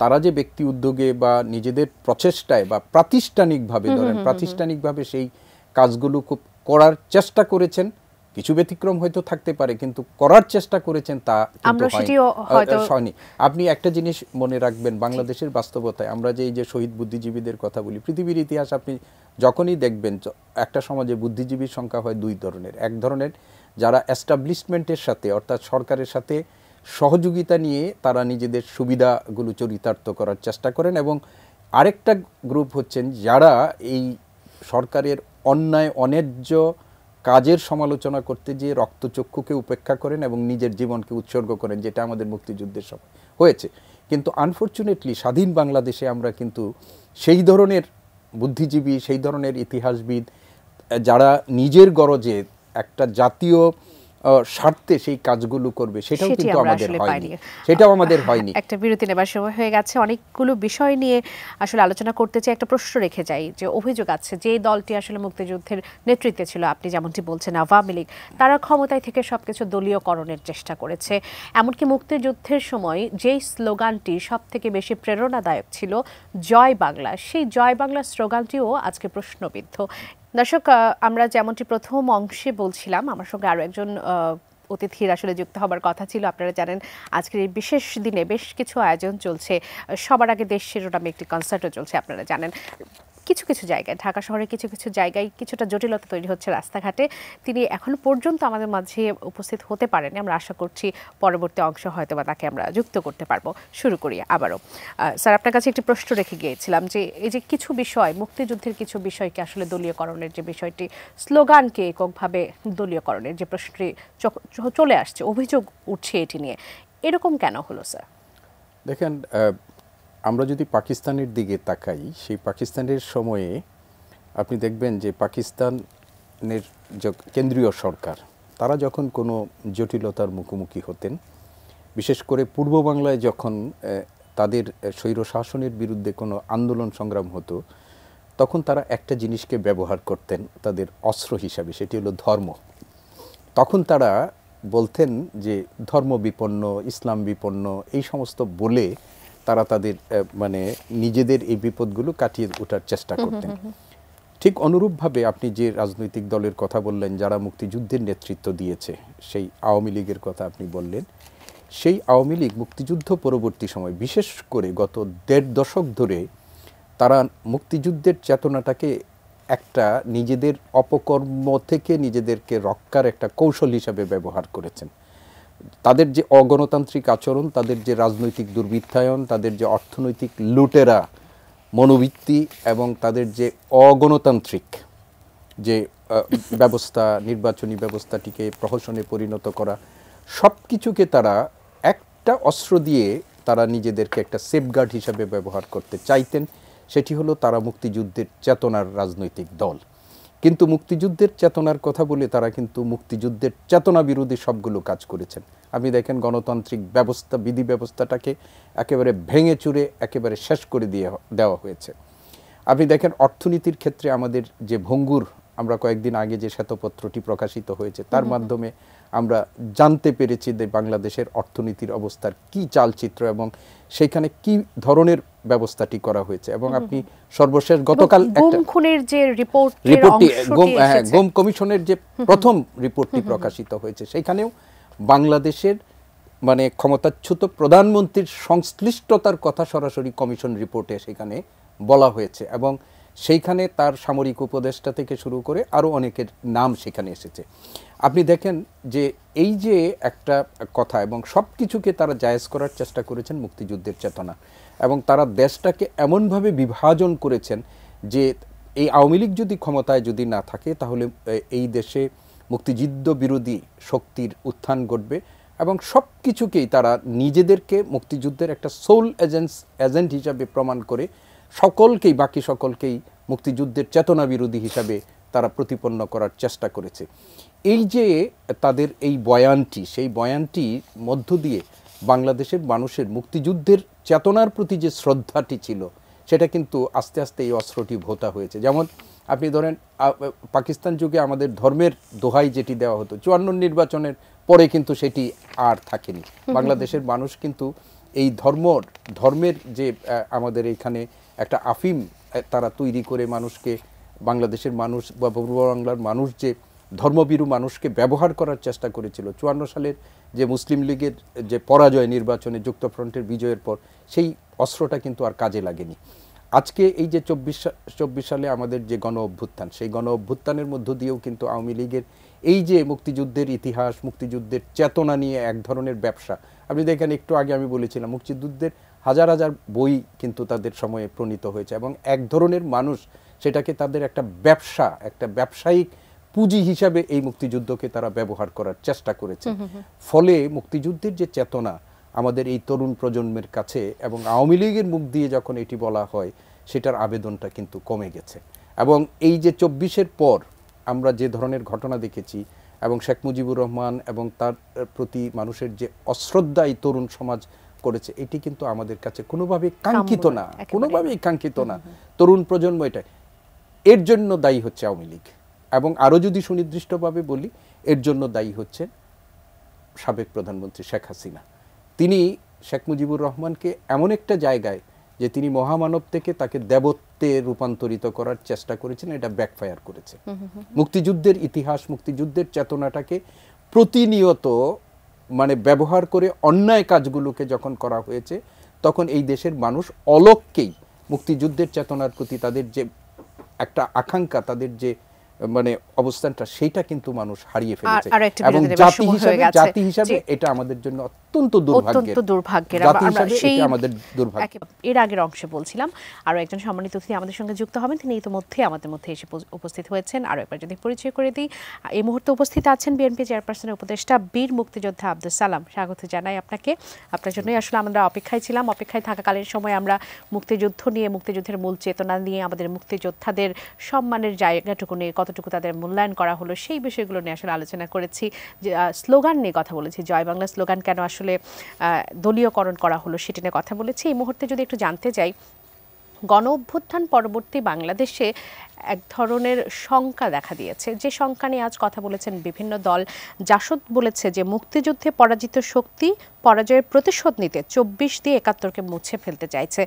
তারা যে ব্যক্তি উদ্যোগে বা নিজেদের প্রচেষ্টায় বা প্রাতিষ্ঠানিকভাবে ধরেন প্রাতিষ্ঠানিকভাবে সেই কাজগুলো খুব করার চেষ্টা করেছেন, কিছু ব্যতিক্রম হয়তো থাকতে পারে, কিন্তু করার চেষ্টা করেছেন তা কিন্তু হয়নি। আপনি একটা জিনিস মনে রাখবেন, বাংলাদেশের বাস্তবতায় আমরা যে এই যে শহীদ বুদ্ধিজীবীদের কথা বলি, পৃথিবীর ইতিহাস আপনি যখনই দেখবেন একটা সমাজে বুদ্ধিজীবীর সংখ্যা হয় দুই ধরনের। এক ধরনের যারা এস্টাবলিশমেন্টের সাথে, অর্থাৎ সরকারের সাথে সহযোগিতা নিয়ে তারা নিজেদের সুবিধাগুলো চরিতার্থ করার চেষ্টা করেন, এবং আরেকটা গ্রুপ হচ্ছেন যারা এই সরকারের অন্যায় অন্যায্য কাজের সমালোচনা করতে গিয়ে রক্তচক্ষুকে উপেক্ষা করেন এবং নিজের জীবনকে উৎসর্গ করেন, যেটা আমাদের মুক্তিযুদ্ধের সময় হয়েছে। কিন্তু আনফরচুনেটলি স্বাধীন বাংলাদেশে আমরা কিন্তু সেই ধরনের বুদ্ধিজীবী, সেই ধরনের ইতিহাসবিদ যারা নিজের গরজে একটা জাতীয় স্বার্থে সেই কাজগুলো করবে, সেটাও কিন্তু আমাদের হয়নি। একটা বিরতি নেবার সময় হয়ে গেছে। অনেকগুলো বিষয় নিয়ে আসলে আলোচনা করতে চাই। একটা প্রশ্ন রেখে যাই, যে অভিযোগ আছে যে দলটি আসলে মুক্তিযুদ্ধের নেতৃত্বে ছিল, আপনি যেমনটি বলছেন আওয়ামী লীগ, তারা ক্ষমতায় থেকে সবকিছু দলীয়করণের চেষ্টা করেছে। এমনকি মুক্তিযুদ্ধের সময় যেই স্লোগানটি সব থেকে বেশি প্রেরণাদায়ক ছিল, জয় বাংলা, সেই জয় বাংলা স্লোগানটিও আজকে প্রশ্নবিদ্ধ। দর্শক, আমরা যেমনটি প্রথম অংশে বলছিলাম, আমার সঙ্গে আরও একজন অতিথির আসলে যুক্ত হবার কথা ছিল। আপনারা জানেন আজকের এই বিশেষ দিনে বেশ কিছু আয়োজন চলছে। সবার আগে দেশ শিরোনামে একটি কনসার্টও চলছে। আপনারা জানেন কিছু কিছু জায়গায়, ঢাকা শহরে কিছু কিছু জায়গায় কিছুটা জটিলতা তৈরি হচ্ছে রাস্তাঘাটে। তিনি এখনো পর্যন্ত আমাদের মাঝে উপস্থিত হতে পারেনি। আমরা আশা করছি পরবর্তী অংশ হয়তো বা তাকে আমরা যুক্ত করতে পারবো। শুরু করি আবারও। স্যার, আপনার কাছে একটি প্রশ্ন রেখে গিয়েছিলাম, যে এই যে কিছু বিষয়, মুক্তিযুদ্ধের কিছু বিষয়কে আসলে দলীয়করণের যে বিষয়টি, স্লোগানকে এককভাবে দলীয়করণের যে প্রশ্নটি চলে আসছে, অভিযোগ উঠছে এটি নিয়ে, এরকম কেন হলো স্যার? দেখেন, আমরা যদি পাকিস্তানের দিকে তাকাই, সেই পাকিস্তানের সময়ে আপনি দেখবেন যে পাকিস্তানের যে কেন্দ্রীয় সরকার, তারা যখন কোনো জটিলতার মুখোমুখি হতেন, বিশেষ করে পূর্ব বাংলায় যখন তাদের স্বৈরশাসনের বিরুদ্ধে কোনো আন্দোলন সংগ্রাম হতো, তখন তারা একটা জিনিসকে ব্যবহার করতেন তাদের অস্ত্র হিসাবে, সেটি হলো ধর্ম। তখন তারা বলতেন যে ধর্ম বিপন্ন, ইসলাম বিপন্ন, এই সমস্ত বলে তারা তাদের মানে নিজেদের এই বিপদগুলো কাটিয়ে ওঠার চেষ্টা করতেন। ঠিক অনুরূপভাবে আপনি যে রাজনৈতিক দলের কথা বললেন যারা মুক্তিযুদ্ধের নেতৃত্ব দিয়েছে, সেই আওয়ামী লীগের কথা আপনি বললেন, সেই আওয়ামী লীগ মুক্তিযুদ্ধ পরবর্তী সময়, বিশেষ করে গত ১.৫ দশক ধরে তারা মুক্তিযুদ্ধের চেতনাটাকে একটা নিজেদের অপকর্ম থেকে নিজেদেরকে রক্ষার একটা কৌশল হিসাবে ব্যবহার করেছেন। তাদের যে অগণতান্ত্রিক আচরণ, তাদের যে রাজনৈতিক দুর্বৃত্তায়ন, তাদের যে অর্থনৈতিক লুটেরা মনোবৃত্তি এবং তাদের যে অগণতান্ত্রিক যে ব্যবস্থা, নির্বাচনী ব্যবস্থাটিকে প্রহসনে পরিণত করা, সব কিছুকে তারা একটা অস্ত্র দিয়ে তারা নিজেদেরকে একটা সেফগার্ড হিসাবে ব্যবহার করতে চাইতেন। সেটি হলো তারা মুক্তিযুদ্ধের চেতনার রাজনৈতিক দল। কিন্তু মুক্তিযুদ্ধের চেতনার কথা বলে তারা কিন্তু মুক্তিযুদ্ধের চেতনা বিরোধী সবগুলো কাজ করেছেন। আপনি দেখেন গণতান্ত্রিক ব্যবস্থা, বিধি ব্যবস্থাটাকে একেবারে ভেঙে চুরে একেবারে শেষ করে দেওয়া হয়েছে। আপনি দেখেন অর্থনীতির ক্ষেত্রে আমাদের যে ভঙ্গুর, আমরা কয়েকদিন আগে যে শ্বেতপত্রটি প্রকাশিত হয়েছে তার মাধ্যমে আমরা জানতে পেরেছি যে বাংলাদেশের অর্থনীতির অবস্থার কি চালচিত্র এবং সেখানে কি ধরনের ব্যবস্থাটি করা হয়েছে। এবং আপনি সর্বশেষ গতকাল গুম খুনের যে রিপোর্টটি গুম কমিশনের যে প্রথম রিপোর্টটি প্রকাশিত হয়েছে সেখানেও বাংলাদেশের মানে ক্ষমতাচ্যুত প্রধানমন্ত্রীর সংশ্লিষ্টতার কথা সরাসরি কমিশন রিপোর্টে সেখানে বলা হয়েছে এবং সেইখানে তার সামরিক উপদেষ্টা থেকে শুরু করে আরও অনেকের নাম সেখানে এসেছে। আপনি দেখেন যে এই যে একটা কথা এবং সব কিছুকে তারা জায়েজ করার চেষ্টা করেছেন মুক্তিযুদ্ধের চেতনা, এবং তারা দেশটাকে এমনভাবে বিভাজন করেছেন যে এই আওয়ামী লীগ যদি ক্ষমতায় যদি না থাকে তাহলে এই দেশে মুক্তিযুদ্ধ বিরোধী শক্তির উত্থান ঘটবে এবং সব কিছুকেই তারা নিজেদেরকে মুক্তিযুদ্ধের একটা সোল এজেন্ট হিসাবে প্রমাণ করে সকলকেই, বাকি সকলকেই মুক্তিযুদ্ধের চেতনা বিরোধী হিসাবে তারা প্রতিপন্ন করার চেষ্টা করেছে। এই যে তাদের এই বয়ানটি, সেই বয়ানটির মধ্য দিয়ে বাংলাদেশের মানুষের মুক্তিযুদ্ধের চেতনার প্রতি যে শ্রদ্ধাটি ছিল সেটা কিন্তু আস্তে আস্তে এই অস্ত্রটি ভোতা হয়েছে। যেমন আপনি ধরেন পাকিস্তান যুগে আমাদের ধর্মের দোহাই যেটি দেওয়া হতো 54 নির্বাচনের পরে কিন্তু সেটি আর থাকেনি। বাংলাদেশের মানুষ কিন্তু এই ধর্মের যে আমাদের এখানে একটা আফিম তারা তৈরি করে মানুষকে, বাংলাদেশের মানুষ বা পূর্ব বাংলার মানুষ যে ধর্মভীরু মানুষকে ব্যবহার করার চেষ্টা করেছিল 54 সালের যে মুসলিম লীগের যে পরাজয় নির্বাচনে, যুক্তফ্রন্টের বিজয়ের পর সেই অস্ত্রটা কিন্তু আর কাজে লাগেনি। আজকে এই যে 24 সালে আমাদের যে গণ অভ্যুত্থান, সেই গণ অভ্যুত্থানের মধ্য দিয়েও কিন্তু আওয়ামী লীগের এই যে মুক্তিযুদ্ধের ইতিহাস, মুক্তিযুদ্ধের চেতনা নিয়ে এক ধরনের ব্যবসা, আপনি দেখেন একটু আগে আমি বলেছিলাম মুক্তিযুদ্ধের হাজার হাজার বই কিন্তু তাদের সময়ে প্রণীত হয়েছে এবং এক ধরনের মানুষ সেটাকে তাদের একটা ব্যবসা, একটা ব্যবসায়িক পুঁজি হিসাবে এই মুক্তিযুদ্ধকে তারা ব্যবহার করার চেষ্টা করেছে। ফলে মুক্তিযুদ্ধের যে চেতনা আমাদের এই তরুণ প্রজন্মের কাছে এবং আওয়ামী লীগের মুখ দিয়ে যখন এটি বলা হয় সেটার আবেদনটা কিন্তু কমে গেছে। এবং এই যে 24-এর পর আমরা যে ধরনের ঘটনা দেখেছি এবং শেখ মুজিবুর রহমান এবং তার প্রতি মানুষের যে অশ্রদ্ধা এই তরুণ সমাজ করেছে, এটি কিন্তু আমাদের কাছে কোনোভাবেই কাঙ্ক্ষিত না, কোনোভাবেই কাঙ্ক্ষিত না। তরুণ প্রজন্ম এটা, এর জন্য দায়ী হচ্ছে আওয়ামী লীগ। এবং আরও যদি সুনির্দিষ্টভাবে বলি, এর জন্য দায়ী হচ্ছে সাবেক প্রধানমন্ত্রী শেখ হাসিনা। তিনি শেখ মুজিবুর রহমানকে এমন একটা জায়গায় যে তিনি মহামানব থেকে তাকে দেবত্বে রূপান্তরিত করার চেষ্টা করেছেন, এটা ব্যাকফায়ার করেছে। মুক্তিযুদ্ধের ইতিহাস, মুক্তিযুদ্ধের চেতনাটাকে প্রতিনিয়ত মানে ব্যবহার করে অন্যায় কাজগুলোকে যখন করা হয়েছে তখন এই দেশের মানুষ অলক্ষ্যেই মুক্তিযুদ্ধের চেতনার প্রতি তাদের যে একটা আকাঙ্ক্ষা, তাদের যে মানে অবস্থানটা, সেইটা কিন্তু মানুষ হারিয়ে ফেলেছে। এবং জাতি হিসাবে এটা আমাদের জন্য অত্যন্ত দুর্ভাগ্যের। এর আগের অংশে বলছিলাম আরো একজন সম্মানিত অতিথি আমাদের সঙ্গে যুক্ত হবেন, তিনি ইতিমধ্যে আমাদের মধ্যে এসে উপস্থিত হয়েছেন। আরো একবার যদি পরিচয় করে দিই, এই মুহূর্তে উপস্থিত আছেন বিএনপি চেয়ারপারসনের উপদেষ্টা বীর মুক্তিযোদ্ধা আব্দুল সালাম। স্বাগত জানাই আপনাকে। আপনার জন্যই আসলে আমরা অপেক্ষায় ছিলাম। অপেক্ষায় থাকাকালীন সময় আমরা মুক্তিযুদ্ধ নিয়ে, মুক্তিযুদ্ধের মূল চেতনা নিয়ে, আমাদের মুক্তিযোদ্ধাদের সম্মানের জায়গাটুকু নিয়ে, কতটুকু তাদের মূল্যায়ন করা হলো, সেই বিষয়গুলো নিয়ে আসলে আলোচনা করেছি। স্লোগান নিয়ে কথা বলেছি, জয় বাংলা স্লোগান কেন আসলে দলীয়করণ করা হলো সেটা নিয়ে কথা বলেছি। এই মুহূর্তে যদি একটু জানতে চাই, গণ অভ্যুত্থান পরবর্তী বাংলাদেশে এক ধরনের শঙ্কা দেখা দিয়েছে, যে শঙ্কা নিয়ে আজ কথা বলেছেন বিভিন্ন দল। জাসদ বলেছে যে মুক্তিযুদ্ধে পরাজিত শক্তি পরাজয়ের প্রতিশোধ নিতে 24 দিয়ে 71কে মুছে ফেলতে চাইছে।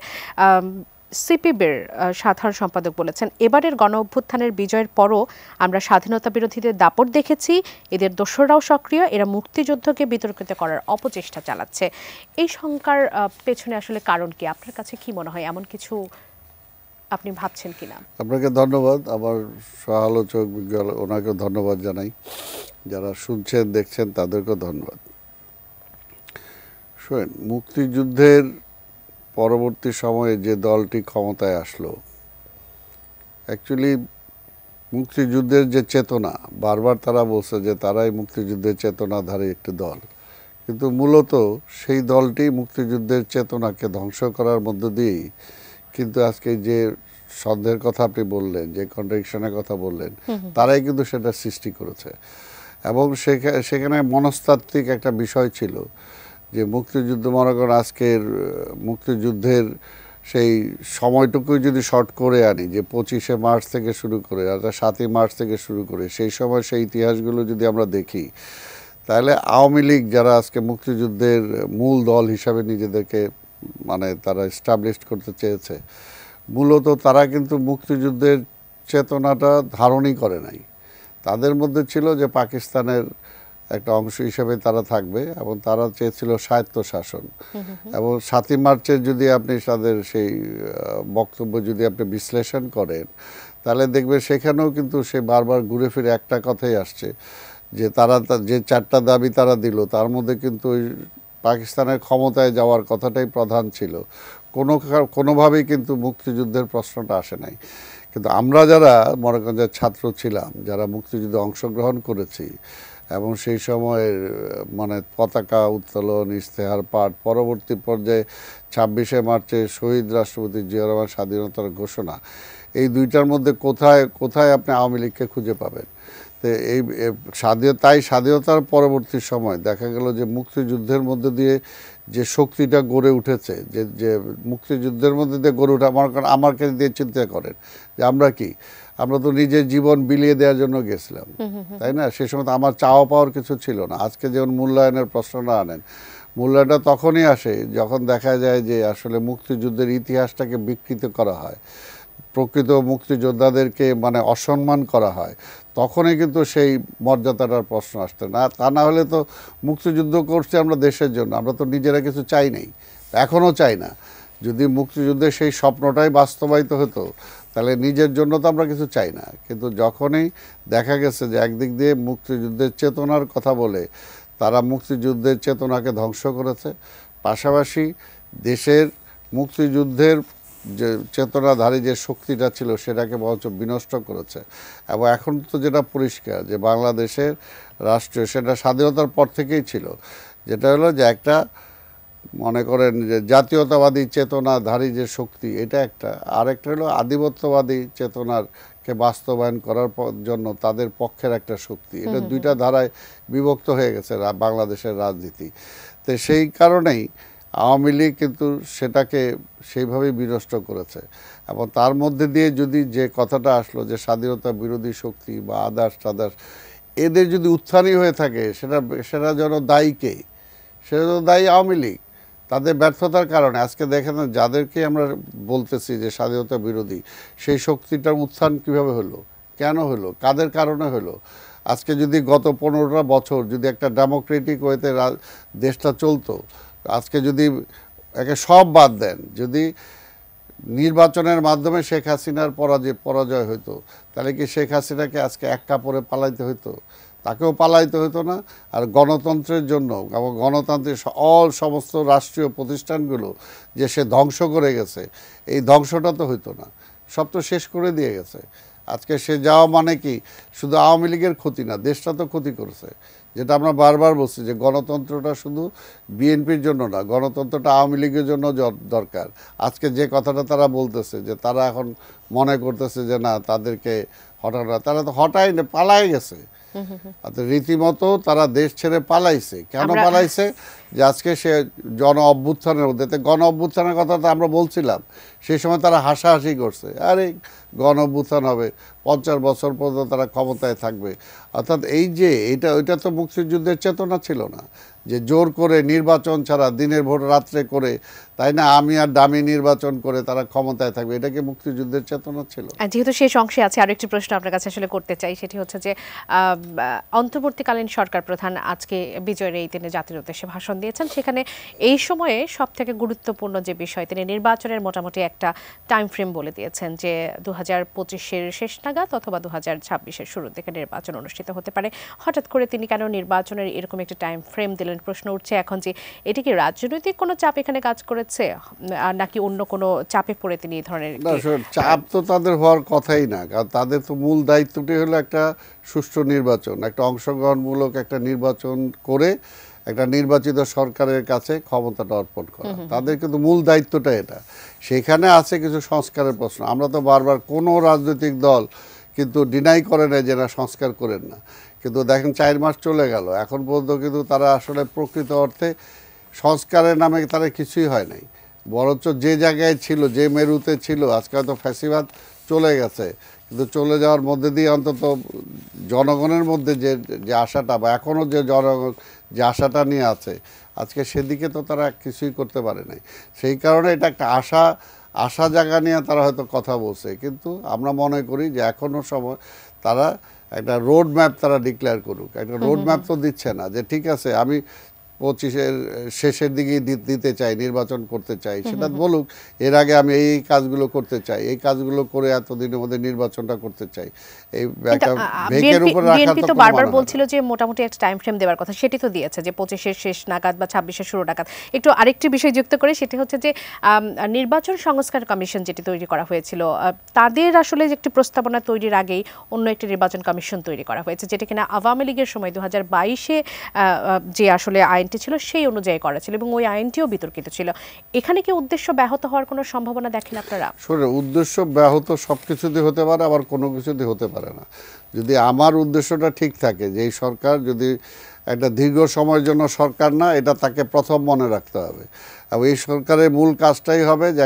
সিপিবির সাধারণ সম্পাদক বলেছেন, এবারের গণ অভ্যুত্থানের বিজয়ের পরও আমরা স্বাধীনতা বিরোধীদের দাপট দেখেছি, এদের দোসররাও সক্রিয়, এরা মুক্তিযুদ্ধকে বিতর্কিত করার অপচেষ্টা চালাচ্ছে। এই শঙ্কার পেছনে আসলে কারণ কি? আপনার কাছে কি মনে হয়, এমন কিছু আপনি ভাবছেন কিনা? আপনাকে ধন্যবাদ, আমার সহ-আলোচক ওনাকেও ধন্যবাদ জানাই, যারা শুনছেন দেখছেন তাদেরকেও ধন্যবাদ। শোনেন, মুক্তিযুদ্ধের পরবর্তী সময়ে যে দলটি ক্ষমতায় আসলো, অ্যাকচুয়ালি মুক্তিযুদ্ধের যে চেতনা, বারবার তারা বলছে যে তারাই মুক্তিযুদ্ধের চেতনাধারী একটি দল, কিন্তু মূলত সেই দলটি মুক্তিযুদ্ধের চেতনাকে ধ্বংস করার মধ্য দিয়েই কিন্তু আজকে যে সন্দেহের কথা আপনি বললেন, যে কন্ট্রাডিকশনের কথা বললেন, তারাই কিন্তু সেটা সৃষ্টি করেছে। এবং সেখানে মনস্তাত্ত্বিক একটা বিষয় ছিল যে মুক্তিযুদ্ধ, মনে করেন আজকের মুক্তিযুদ্ধের সেই সময়টুকুই যদি শর্ট করে আনি, যে 25শে মার্চ থেকে শুরু করে, অর্থাৎ 7ই মার্চ থেকে শুরু করে সেই সময় সেই ইতিহাসগুলো যদি আমরা দেখি, তাহলে আওয়ামী লীগ যারা আজকে মুক্তিযুদ্ধের মূল দল হিসাবে নিজেদেরকে মানে তারা এস্টাবলিশ করতে চেয়েছে, মূলত তারা কিন্তু মুক্তিযুদ্ধের চেতনাটা ধারণই করে নাই। তাদের মধ্যে ছিল যে পাকিস্তানের একটা অংশ হিসেবে তারা থাকবে, এবং তারা চেয়েছিল স্বায়ত্তশাসন। এবং 7ই মার্চের যদি আপনি তাদের সেই বক্তব্য যদি আপনি বিশ্লেষণ করেন, তাহলে দেখবে সেখানেও কিন্তু সে বারবার ঘুরে ফিরে একটা কথাই আসছে, যে তারা যে 4টা দাবি তারা দিল, তার মধ্যে কিন্তু ওই পাকিস্তানের ক্ষমতায় যাওয়ার কথাটাই প্রধান ছিল। কোনোভাবেই কিন্তু মুক্তিযুদ্ধের প্রশ্নটা আসে নাই। কিন্তু আমরা যারা মনে করেন যে ছাত্র ছিলাম, যারা মুক্তিযুদ্ধে অংশগ্রহণ করেছি, এবং সেই সময়ের মানে পতাকা উত্তোলন, ইশতেহার পাঠ, পরবর্তী পর্যায়ে 26শে মার্চে শহীদ রাষ্ট্রপতি জিয়াউর রহমান স্বাধীনতার ঘোষণা, এই দুইটার মধ্যে কোথায় কোথায় আপনি আওয়ামী লীগকে খুঁজে পাবেন? তো এই স্বাধীনতার পরবর্তী সময় দেখা গেল যে মুক্তিযুদ্ধের মধ্যে দিয়ে যে শক্তিটা গড়ে উঠেছে, যে মুক্তিযুদ্ধের মধ্যে দিয়ে গড়ে ওঠা, আমাকে দিয়ে চিন্তা করেন যে আমরা তো নিজের জীবন বিলিয়ে দেওয়ার জন্য গেছিলাম, তাই না? সে সময় তো আমার চাওয়া পাওয়ার কিছু ছিল না। আজকে যেমন মূল্যায়নের প্রশ্নটা আনেন, মূল্যায়নটা তখনই আসে যখন দেখা যায় যে আসলে মুক্তিযুদ্ধের ইতিহাসটাকে বিকৃত করা হয়, প্রকৃত মুক্তিযোদ্ধাদেরকে মানে অসম্মান করা হয়, তখনই কিন্তু সেই মর্যাদাটার প্রশ্ন আসতে না। তা না হলে তো মুক্তিযুদ্ধ করছি আমরা দেশের জন্য, আমরা তো নিজেরা কিছু চাই নাই, এখনও চাই না। যদি মুক্তিযুদ্ধের সেই স্বপ্নটাই বাস্তবায়িত হতো, তাহলে নিজের জন্য তো আমরা কিছু চাই না। কিন্তু যখনই দেখা গেছে যে একদিক দিয়ে মুক্তিযুদ্ধের চেতনার কথা বলে তারা মুক্তিযুদ্ধের চেতনাকে ধ্বংস করেছে, পাশাপাশি দেশের মুক্তিযুদ্ধের যে চেতনাধারী যে শক্তিটা ছিল সেটাকে বরঞ্চ বিনষ্ট করেছে। এবং এখন তো যেটা পরিষ্কার যে বাংলাদেশের রাষ্ট্রীয়, সেটা স্বাধীনতার পর থেকেই ছিল, যেটা হলো যে একটা মনে করেন যে জাতীয়তাবাদী চেতনাধারী যে শক্তি, এটা একটা, আরেকটা হলো আধিপত্যবাদী চেতনাকে বাস্তবায়ন করার জন্য তাদের পক্ষের একটা শক্তি। এটা দুইটা ধারায় বিভক্ত হয়ে গেছে বাংলাদেশের রাজনীতি। তো সেই কারণেই আওয়ামী লীগ কিন্তু সেটাকে সেইভাবেই বিনষ্ট করেছে। এবং তার মধ্যে দিয়ে যদি যে কথাটা আসলো যে স্বাধীনতা বিরোধী শক্তি বা আদার্স এদের যদি উত্থানই হয়ে থাকে, সেটা যেন দায়ী কে? সেটা তো দায়ী আওয়ামী লীগ, তাদের ব্যর্থতার কারণে। আজকে দেখেন যাদেরকে আমরা বলতেছি যে স্বাধীনতা বিরোধী, সেই শক্তিটার উত্থান কিভাবে হলো, কেন হলো, কাদের কারণে হলো? আজকে যদি গত 15টা বছর যদি একটা ডেমোক্রেটিক ওয়েতে দেশটা চলতো, আজকে যদি একে সব বাদ দেন, যদি নির্বাচনের মাধ্যমে শেখ হাসিনার পরাজয় হতো, তাহলে কি শেখ হাসিনাকে আজকে এক কাপড়ে পালাইতে হতো? তাকেও পালাইতে হতো না। আর গণতন্ত্রের জন্য এবং গণতান্ত্রিক সমস্ত রাষ্ট্রীয় প্রতিষ্ঠানগুলো যে সে ধ্বংস করে গেছে, এই ধ্বংসটা তো হইতো না, সব তো শেষ করে দিয়ে গেছে। আজকে সে যাওয়া মানে কি শুধু আওয়ামী লীগের ক্ষতি না, দেশটা তো ক্ষতি করেছে। যেটা আমরা বারবার বলছি যে গণতন্ত্রটা শুধু বিএনপির জন্য না, গণতন্ত্রটা আওয়ামী লীগের জন্য দরকার। আজকে যে কথাটা তারা বলতেছে যে তারা এখন মনে করতেছে যে না তাদেরকে হটানো, তারা তো হটাই না, পালাই গেছে। রীতিমতো তারা দেশ ছেড়ে পালাইছে। কেন পালাইছে? যে আজকে সে অভ্যুত্থানের মধ্যে, গণ অভ্যুত্থানের কথা তো আমরা বলছিলাম, সেই সময় তারা হাসাহাসি করছে, আরে গণ অভ্যুত্থান হবে, 50 বছর পর্যন্ত তারা ক্ষমতায় থাকবে। অর্থাৎ এই যে এটা তো মুক্তিযুদ্ধের চেতনা ছিল না, যে জোর করে নির্বাচন ছাড়া দিনের ভোট রাত্রে করে, তাই না, আমি আর দামি নির্বাচন করে তারা ক্ষমতায় থাকবে, এটাকে মুক্তিযুদ্ধের চেতনা ছিল। যেহেতু শেষ অংশে আছে, আরো একটি প্রশ্ন আপনার কাছে আসলে করতে চাই, সেটি হচ্ছে যে অন্তর্বর্তীকালীন সরকার প্রধান আজকে বিজয়ের এই দিনে জাতির উদ্দেশ্যে ভাষণ দিয়েছেন। সেখানে এই সময়ে সব থেকে গুরুত্বপূর্ণ যে বিষয়, তিনি নির্বাচনের মোটামুটি একটা টাইম ফ্রেম বলে দিয়েছেন যে 2025-এর শেষ নাগাদ অথবা 2026-এর শুরুর দিকে নির্বাচন অনুষ্ঠিত হতে পারে। হঠাৎ করে তিনি কেন নির্বাচনের এরকম একটা টাইম ফ্রেম দিলেন করেন। প্রশ্ন উঠছে এখন যে এটি কি রাজনৈতিক কোনো চাপ এখানে কাজ করেছে নাকি অন্য কোনো চাপে পড়ে তিনি এই ধরনের চাপ তো তাদের হওয়ার কথাই না, কারণ তাদের তো মূল দায়িত্বটি হলো একটা সুষ্ঠু নির্বাচন, একটা অংশগ্রহণমূলক একটা নির্বাচন করে একটা নির্বাচিত সরকারের কাছে ক্ষমতাটা অর্পণ করা। তাদের কিন্তু মূল দায়িত্বটা এটা। সেখানে আছে কিছু সংস্কারের প্রশ্ন। আমরা তো বারবার কোনো রাজনৈতিক দল কিন্তু ডিনাই করে না যে না সংস্কার করেন না, কিন্তু দেখেন 4 মাস চলে গেল এখন পর্যন্ত কিন্তু তারা আসলে প্রকৃত অর্থে সংস্কারের নামে তারা কিছুই হয় নাই। বরঞ্চ যে জায়গায় ছিল, যে মেরুতে ছিল, আজকে হয়তো ফ্যাসিবাদ চলে গেছে, কিন্তু চলে যাওয়ার মধ্যে দিয়ে অন্তত জনগণের মধ্যে যে আশাটা বা এখনও যে জনগণ যে আশাটা নিয়ে আছে, আজকে সেদিকে তো তারা কিছুই করতে পারে নাই। সেই কারণে এটা একটা আশা জায়গা নিয়ে তারা হয়তো কথা বলছে, কিন্তু আমরা মনে করি যে এখনও সময় তারা একটা রোড ম্যাপ তারা ডিক্লেয়ার করুক। একটা রোড ম্যাপ তো দিচ্ছে না যে ঠিক আছে আমি 25-এর শেষের দিকেই দিতে চাই, নির্বাচন করতে চাই, সেটা বলুক এর আগে আমি এই কাজগুলো করতে চাই, এই কাজগুলো করে এতদিনের মধ্যে নির্বাচনটা করতে চাই। এই একটা ভেকের উপর রাখা তো বারবার বলছিল যে মোটামুটি একটা টাইম ফ্রেম দেওয়ার কথা, সেটি তো দিয়েছে যে 25-এর শেষ নাগাদ বা 26-এর শুরু নাগাদ। একটু আরেকটি বিষয় যুক্ত করে, সেটি হচ্ছে যে নির্বাচন সংস্কার কমিশন যেটি তৈরি করা হয়েছিল, তাদের আসলে একটি প্রস্তাবনা তৈরির আগেই অন্য একটি নির্বাচন কমিশন তৈরি করা হয়েছে, যেটা কিনা আওয়ামী লীগের সময় 2022-এ যে আসলে আইনটি ছিল সেই অনুযায়ী করা ছিল এবং ওই আইনটিও বিতর্কিত ছিল। এখানে কি উদ্দেশ্য ব্যাহত হওয়ার কোনো সম্ভাবনা দেখেন আপনারা? শুনে উদ্দেশ্য ব্যাহত সব কিছুতে হতে পারে, আবার কোনো কিছুতে হতে পারে না। যদি আমার উদ্দেশ্যটা ঠিক থাকে যে এই সরকার যদি একটা দীর্ঘ সময়ের জন্য সরকার না, এটা তাকে প্রথম মনে রাখতে হবে। এবং এই সরকারের মূল কাজটাই হবে যে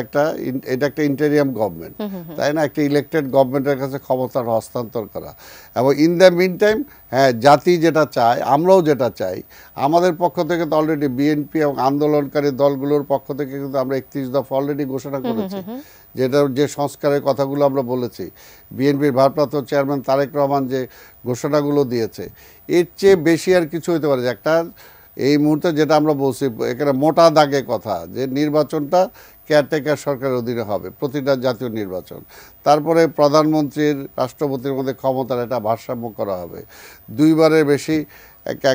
এটা একটা ইন্টেরিয়াম গভর্নমেন্ট, তাই না, একটা ইলেকটেড গভর্নমেন্টের কাছে ক্ষমতার হস্তান্তর করা। এবং ইন দ্য মিন টাইম হ্যাঁ, জাতি যেটা চায়, আমরাও যেটা চাই, আমাদের পক্ষ থেকে তো অলরেডি বিএনপি এবং আন্দোলনকারী দলগুলোর পক্ষ থেকে কিন্তু আমরা 31 দফা অলরেডি ঘোষণা করেছি, যেটা যে সংস্কারের কথাগুলো আমরা বলেছি। বিএনপির ভারপ্রাপ্ত চেয়ারম্যান তারেক রহমান যে ঘোষণাগুলো দিয়েছে, এর চেয়ে বেশি আর কিছু হতে পারে। একটা এই মুহূর্তে যেটা আমরা বলছি এখানে মোটা দাগে কথা, যে নির্বাচনটা কেয়ারটেকার সরকারের অধীনে হবে, প্রতিটা জাতীয় নির্বাচন। তারপরে প্রধানমন্ত্রীর রাষ্ট্রপতির মধ্যে ক্ষমতার একটা ভারসাম্য করা হবে। 2 বারের বেশি একটা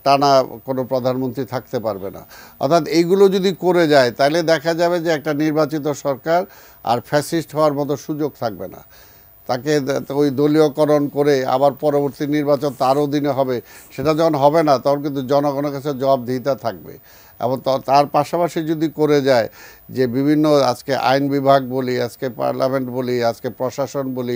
টানা কোনো প্রধানমন্ত্রী থাকতে পারবে না। অর্থাৎ এইগুলো যদি করে যায় তাহলে দেখা যাবে যে একটা নির্বাচিত সরকার আর ফ্যাসিস্ট হওয়ার মতো সুযোগ থাকবে না। তাকে ওই দলীয়করণ করে আবার পরবর্তী নির্বাচন তার অধীনে হবে, সেটা যখন হবে না তখন কিন্তু জনগণের কাছে জবাবদিহিতা থাকবে। এবং তার পাশাপাশি যদি করে যায় যে বিভিন্ন আজকে আইন বিভাগ বলি, আজকে পার্লামেন্ট বলি, আজকে প্রশাসন বলি,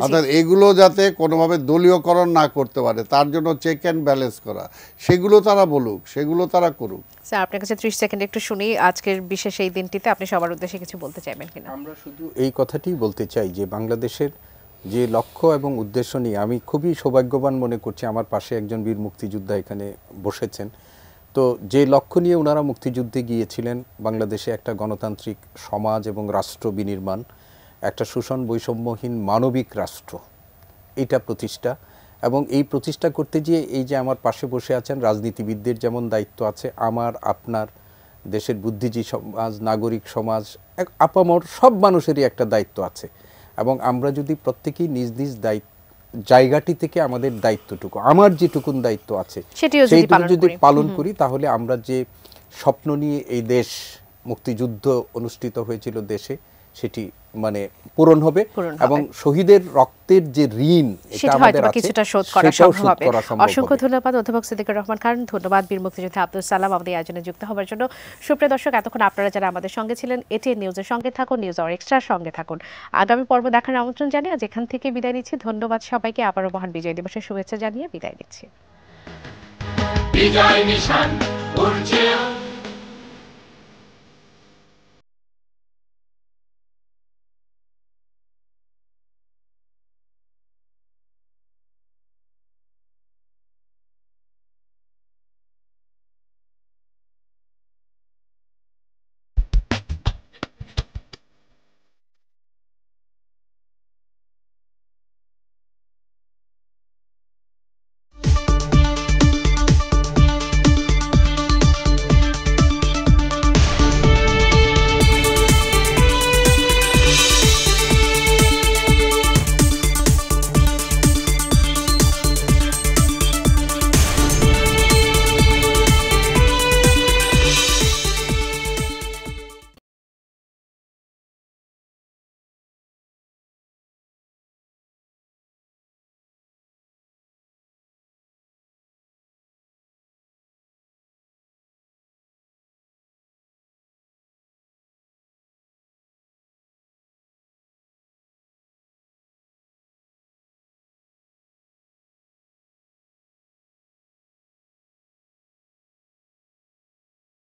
অর্থাৎ এগুলো যাতে কোনোভাবে দলীয়করণ না করতে পারে তার জন্য চেক অ্যান্ড ব্যালেন্স করা, সেগুলো তারা বলুক, সেগুলো তারা করুক। স্যার আপনার কাছে 30 সেকেন্ড একটু শুনি, আজকের বিশেষ এই দিনটিতে আপনি সবার উদ্দেশ্যে কিছু বলতে চাইবেন কিনা? আমরা শুধু এই কথাটিই বলতে চাই যে বাংলাদেশের যে লক্ষ্য এবং উদ্দেশ্য নিয়ে আমি খুবই সৌভাগ্যবান মনে করছি, আমার পাশে একজন বীর মুক্তিযোদ্ধা এখানে বসেছেন। তো যে লক্ষ্য নিয়ে ওনারা মুক্তিযুদ্ধে গিয়েছিলেন, বাংলাদেশে একটা গণতান্ত্রিক সমাজ এবং রাষ্ট্র বিনির্মাণ, একটা শোষণ বৈষম্যহীন মানবিক রাষ্ট্র, এটা প্রতিষ্ঠা। এবং এই প্রতিষ্ঠা করতে গিয়ে এই যে আমার পাশে বসে আছেন রাজনীতিবিদদের যেমন দায়িত্ব আছে, আমার আপনার দেশের বুদ্ধিজীবী সমাজ, নাগরিক সমাজ, আপামর সব মানুষেরই একটা দায়িত্ব আছে। এবং আমরা যদি প্রত্যেকেই নিজ নিজ জায়গাটি থেকে আমাদের দায়িত্বটুকু, আমার যেটুকুন দায়িত্ব আছে সেইটুকু যদি পালন করি, তাহলে আমরা যে স্বপ্ন নিয়ে এই দেশ মুক্তিযুদ্ধ অনুষ্ঠিত হয়েছিল দেশে, সেটি মানে পূরণ হবে এবং শহীদের রক্তের যে ঋণ সেটা আমাদের আছে কিছুটা শোধ করা সম্ভব হবে। অসংখ্য ধন্যবাদ অধ্যাপক সিদ্দিকুর রহমান খান, ধন্যবাদ বীর মুক্তিযোদ্ধা আব্দুল সালাম আমাদের আয়োজনে যুক্ত হওয়ার জন্য। সুপ্রিয় দর্শক, এতক্ষণ আপনারা যারা আমাদের সঙ্গে ছিলেন, এটিএন নিউজের সঙ্গে থাকুন, নিউজ আওয়ার এক্সট্রার সঙ্গে থাকুন। আগামী পর্ব দেখার আমন্ত্রণ জানিয়ে আজ এখান থেকে বিদায় নিচ্ছি। ধন্যবাদ সবাইকে, আবারও মহান বিজয় দিবসের শুভেচ্ছা জানিয়ে বিদায় নিচ্ছি। বিজয় নিশান উড়ছে